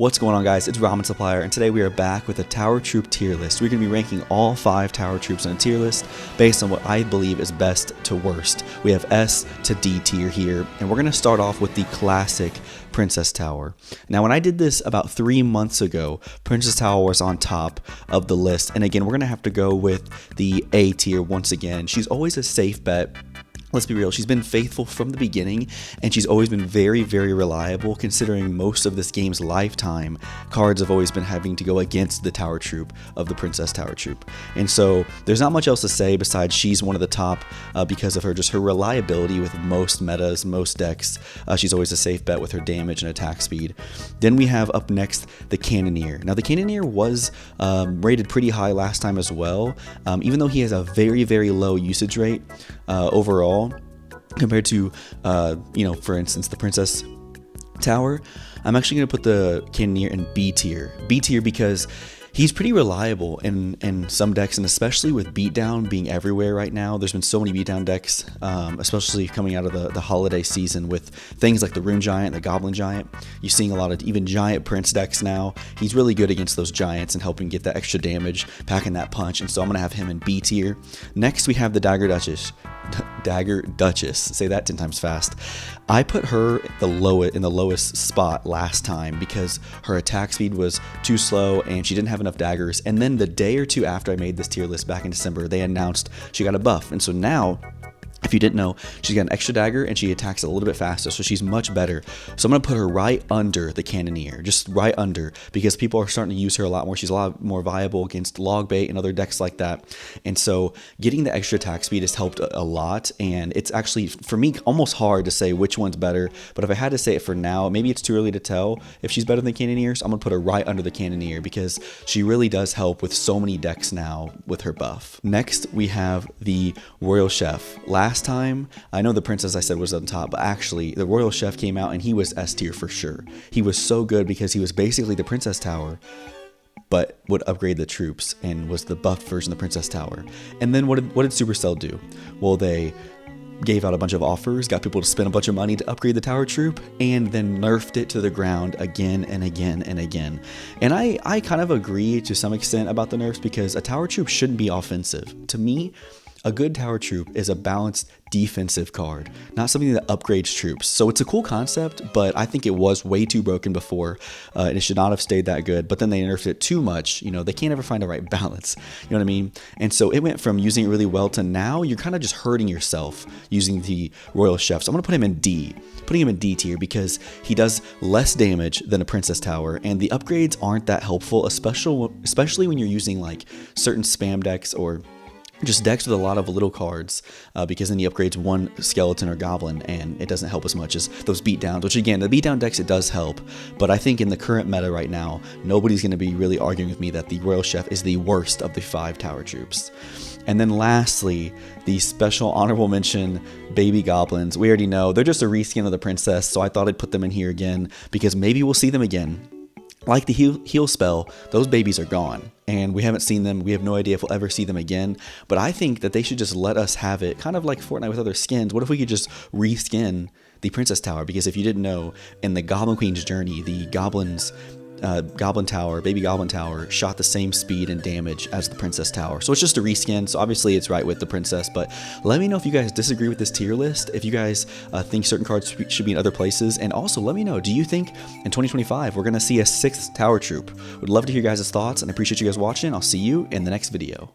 What's going on, guys? It's Ramen Supplier, and today we are back with a Tower Troop tier list. We're going to be ranking all 5 Tower Troops on a tier list based on what I believe is best to worst. We have S to D tier here, and we're going to start off with the classic Princess Tower. Now, when I did this about 3 months ago, Princess Tower was on top of the list, and again, we're going to have to go with the A tier once again. She's always a safe bet. Let's be real, she's been faithful from the beginning, and she's always been very, very reliable considering most of this game's lifetime. Cards have always been having to go against the Tower Troop of the Princess Tower Troop. And so there's not much else to say besides she's one of the top because of her reliability with most metas, most decks. She's always a safe bet with her damage and attack speed. Then we have up next the Cannoneer. Now the Cannoneer was rated pretty high last time as well, even though he has a very, very low usage rate overall. Compared to, for instance, the Princess Tower, I'm actually going to put the Cannoneer in B tier. B tier because he's pretty reliable in some decks, and especially with beatdown being everywhere right now. There's been so many beatdown decks, especially coming out of the holiday season with things like the Rune Giant, the Goblin Giant. You're seeing a lot of even Giant Prince decks now. He's really good against those Giants and helping get that extra damage, packing that punch, and so I'm going to have him in B tier. Next, we have the Dagger Duchess. Say that 10 times fast. I put her in the lowest spot last time because her attack speed was too slow and she didn't have enough daggers. And then the day or two after I made this tier list back in December, they announced she got a buff. And so now, if you didn't know, she's got an extra dagger and she attacks a little bit faster, so she's much better. So I'm going to put her right under the Cannoneer, just right under, because people are starting to use her a lot more. She's a lot more viable against log bait and other decks like that. And so getting the extra attack speed has helped a lot, and it's actually, for me, almost hard to say which one's better. But if I had to say it for now, maybe it's too early to tell if she's better than Cannoneer, so I'm going to put her right under the Cannoneer because she really does help with so many decks now with her buff. Next, we have the Royal Chef. Last time, I know the Princess I said was on top, but actually the Royal Chef came out and he was S tier for sure. He was so good because he was basically the Princess Tower, but would upgrade the troops and was the buffed version of the Princess Tower. And then what did Supercell do? Well, they gave out a bunch of offers, got people to spend a bunch of money to upgrade the Tower Troop, and then nerfed it to the ground again and again and again. And I kind of agree to some extent about the nerfs because a Tower Troop shouldn't be offensive. To me, a good Tower Troop is a balanced defensive card, not something that upgrades troops. So it's a cool concept, but I think it was way too broken before, and it should not have stayed that good. But then they nerfed it too much. They can't ever find the right balance. You know what I mean? And so it went from using it really well to now you're kind of just hurting yourself using the Royal Chef. So I'm going to put him in D. Putting him in D tier because he does less damage than a Princess Tower, and the upgrades aren't that helpful, especially when you're using like certain spam decks or just decks with a lot of little cards, because then he upgrades one skeleton or goblin and it doesn't help as much as those beatdowns, which again, the beatdown decks, it does help. But I think in the current meta right now, nobody's going to be really arguing with me that the Royal Chef is the worst of the 5 Tower Troops. And then lastly, the special honorable mention baby goblins. We already know they're just a reskin of the princess, so I thought I'd put them in here again because maybe we'll see them again. Like the heal spell, those babies are gone, and we haven't seen them. We have no idea if we'll ever see them again, but I think that they should just let us have it, kind of like Fortnite with other skins. What if we could just reskin the Princess Tower? Because if you didn't know, in the Goblin Queen's journey, the Goblin Tower, Baby Goblin Tower, shot the same speed and damage as the Princess Tower. So it's just a reskin, so obviously it's right with the Princess, but let me know if you guys disagree with this tier list, if you guys think certain cards should be in other places, and also let me know, do you think in 2025 we're going to see a 6th Tower Troop? Would love to hear your guys' thoughts, and I appreciate you guys watching. I'll see you in the next video.